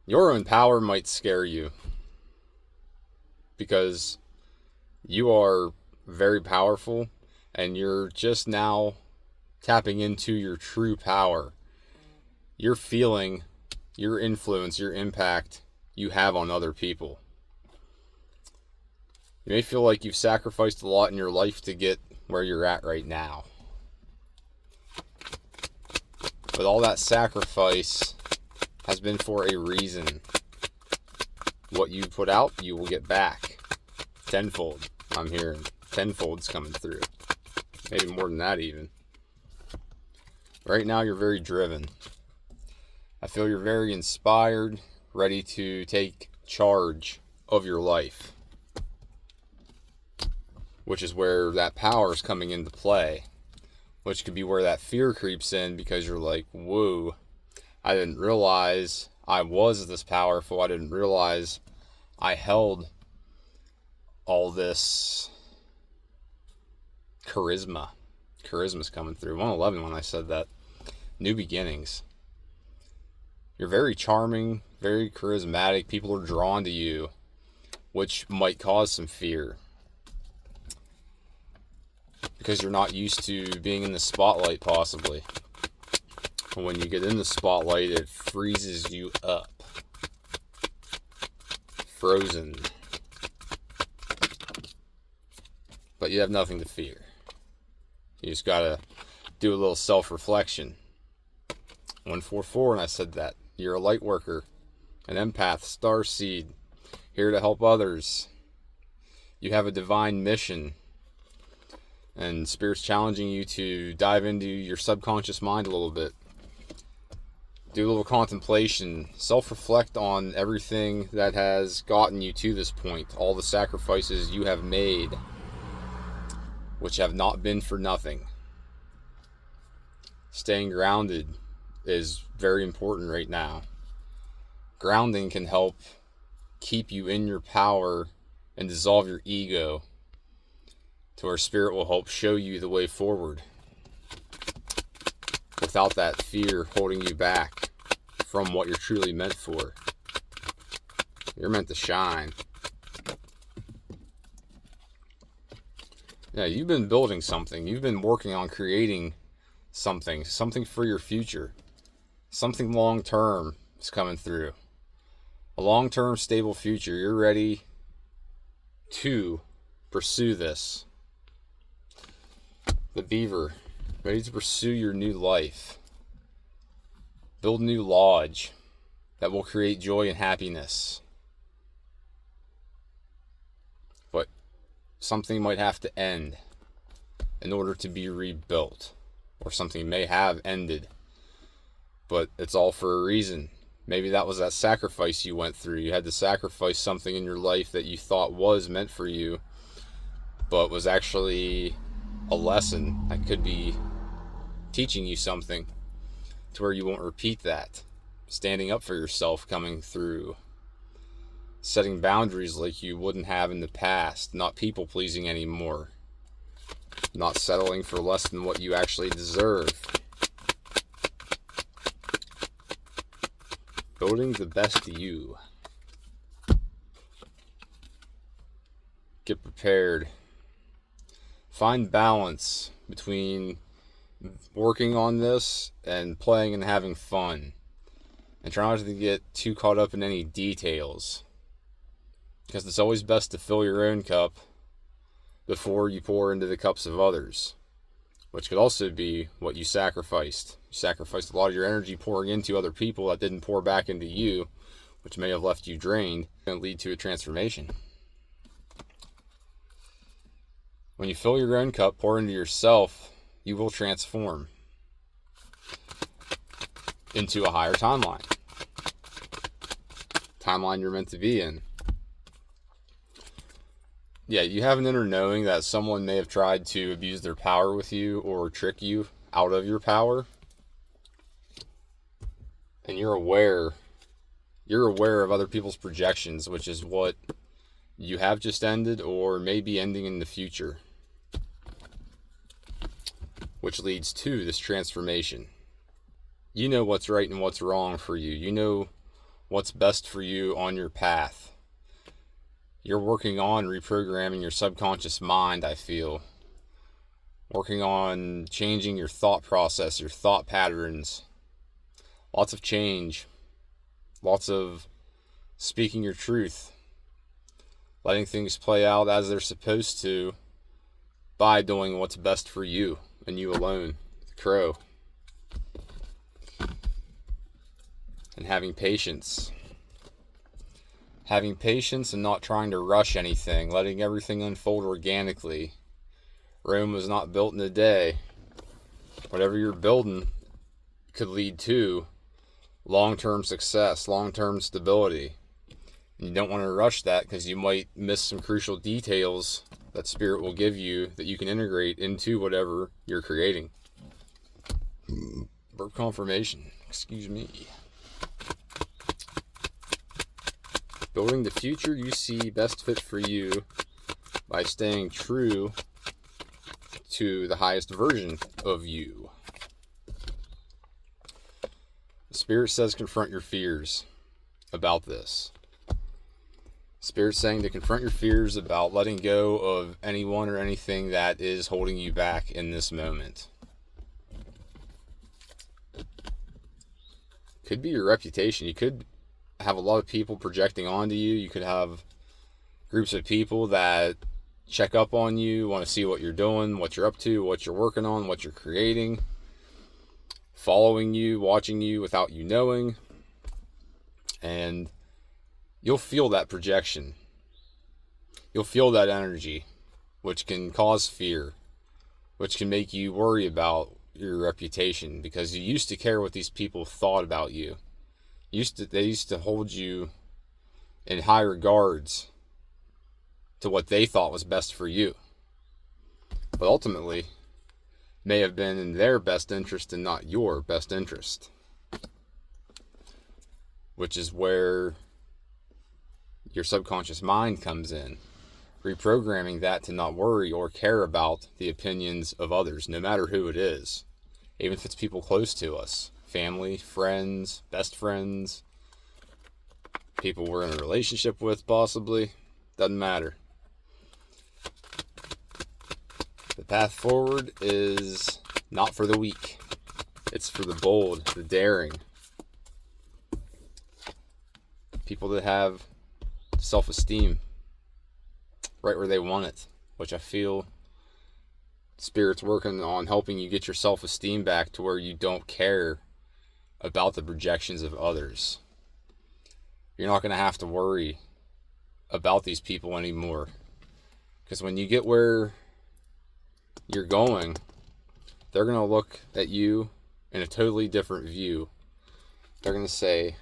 Your own power might scare you because you are very powerful and you're just now tapping into your true power. You're feeling your influence, your impact you have on other people. You may feel like you've sacrificed a lot in your life to get where you're at right now. But all that sacrifice has been for a reason. What you put out, you will get back. Tenfold. I'm hearing tenfold's coming through. Maybe more than that even. Right now you're very driven. I feel you're very inspired, ready to take charge of your life. Which is where that power is coming into play. Which could be where that fear creeps in because you're like, whoa, I didn't realize I was this powerful. I didn't realize I held all this charisma. Charisma's coming through. 111 when I said that. New beginnings. You're very charming, very charismatic. People are drawn to you, which might cause some fear. Because you're not used to being in the spotlight, possibly. When you get in the spotlight, it freezes you up. Frozen. But you have nothing to fear. You just gotta do a little self-reflection. 144, and I said that. You're a light worker, an empath, star seed, here to help others. You have a divine mission. And Spirit's challenging you to dive into your subconscious mind a little bit. Do a little contemplation. Self-reflect on everything that has gotten you to this point. All the sacrifices you have made, which have not been for nothing. Staying grounded is very important right now. Grounding can help keep you in your power and dissolve your ego to where Spirit will help show you the way forward without that fear holding you back from what you're truly meant for. You're meant to shine. Yeah, you've been building something. You've been working on creating something for your future. Something long-term is coming through. A long-term stable future. You're ready to pursue this. The Beaver, ready to pursue your new life. Build a new lodge that will create joy and happiness. But something might have to end in order to be rebuilt. Or something may have ended. But it's all for a reason. Maybe that was that sacrifice you went through. You had to sacrifice something in your life that you thought was meant for you, but was actually a lesson that could be teaching you something to where you won't repeat that. Standing up for yourself, coming through. Setting boundaries like you wouldn't have in the past. Not people pleasing anymore. Not settling for less than what you actually deserve. Building the best you. Get prepared. Find balance between working on this and playing and having fun. And try not to get too caught up in any details. Because it's always best to fill your own cup before you pour into the cups of others. Which could also be what you sacrificed. You sacrificed a lot of your energy pouring into other people that didn't pour back into you, which may have left you drained and lead to a transformation. When you fill your own cup, pour into yourself, you will transform into a higher timeline. Timeline you're meant to be in. Yeah, you have an inner knowing that someone may have tried to abuse their power with you or trick you out of your power. And you're aware of other people's projections, which is what you have just ended or may be ending in the future. Which leads to this transformation. You know what's right and what's wrong for you. You know what's best for you on your path. You're working on reprogramming your subconscious mind, I feel. Working on changing your thought process, your thought patterns. Lots of change. Lots of speaking your truth. Letting things play out as they're supposed to by doing what's best for you and you alone. The Crow. And having patience. Having patience and not trying to rush anything. Letting everything unfold organically. Rome was not built in a day. Whatever you're building could lead to long-term success, long-term stability. And you don't want to rush that because you might miss some crucial details that Spirit will give you that you can integrate into whatever you're creating. Verb confirmation. Excuse me. Building the future you see best fit for you by staying true to the highest version of you. The Spirit says confront your fears about this. Spirit's saying to confront your fears about letting go of anyone or anything that is holding you back in this moment. Could be your reputation. You could have a lot of people projecting onto you. You could have groups of people that check up on you, want to see what you're doing, what you're up to, what you're working on, what you're creating, following you, watching you without you knowing. And you'll feel that projection. You'll feel that energy, which can cause fear, which can make you worry about your reputation because you used to care what these people thought about you. They used to hold you in high regards to what they thought was best for you. But ultimately, may have been in their best interest and not your best interest. Which is where your subconscious mind comes in. Reprogramming that to not worry or care about the opinions of others, no matter who it is. Even if it's people close to us. Family, friends, best friends. People we're in a relationship with, possibly. Doesn't matter. The path forward is not for the weak. It's for the bold, the daring. People that have self-esteem right where they want it, which I feel Spirit's working on helping you get your self-esteem back to where you don't care about the projections of others. You're not going to have to worry about these people anymore. Because when you get where you're going, they're going to look at you in a totally different view. They're going to say,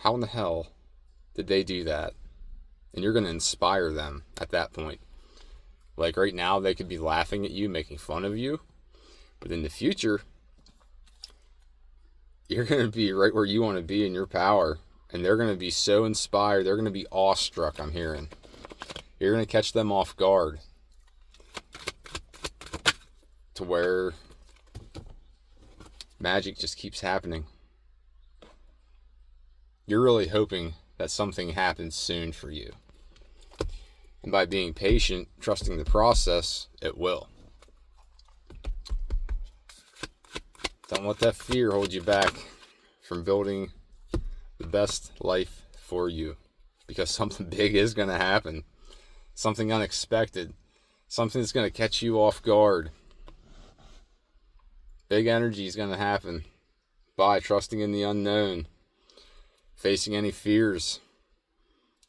how in the hell did they do that? And you're going to inspire them at that point. Like right now, they could be laughing at you, making fun of you. But in the future, you're going to be right where you want to be in your power. And they're going to be so inspired. They're going to be awestruck, I'm hearing. You're going to catch them off guard. To where magic just keeps happening. You're really hoping that something happens soon for you. And by being patient, trusting the process, it will. Don't let that fear hold you back from building the best life for you. Because something big is going to happen. Something unexpected. Something that's going to catch you off guard. Big energy is going to happen by trusting in the unknown, facing any fears,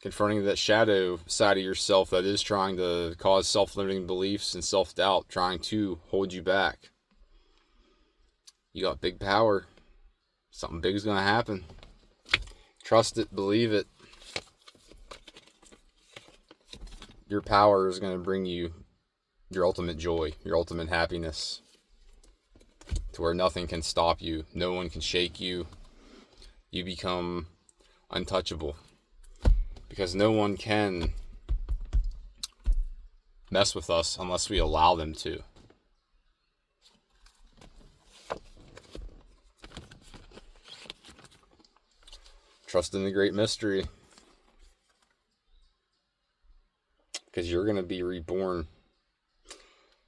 confronting that shadow side of yourself that is trying to cause self-limiting beliefs and self-doubt, trying to hold you back. You got big power. Something big is going to happen. Trust it, believe it. Your power is going to bring you your ultimate joy, your ultimate happiness. To where nothing can stop you. No one can shake you. You become untouchable. Because no one can mess with us unless we allow them to. Trust in the great mystery. Because you're going to be reborn.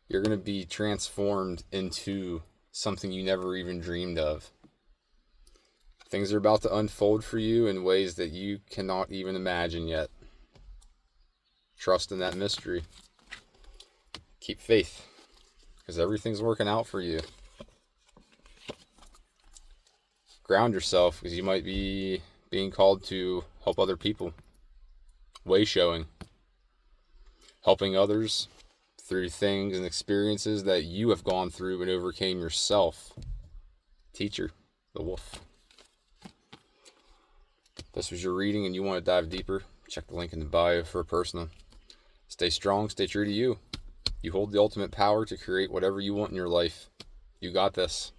You're going to be transformed into something you never even dreamed of. Things are about to unfold for you in ways that you cannot even imagine yet. Trust in that mystery. Keep faith, because everything's working out for you. Ground yourself, because you might be being called to help other people. Way showing. Helping others through things and experiences that you have gone through and overcame yourself. Teacher, the wolf. If this was your reading and you want to dive deeper, check the link in the bio for a personal. Stay strong, stay true to you. You hold the ultimate power to create whatever you want in your life. You got this.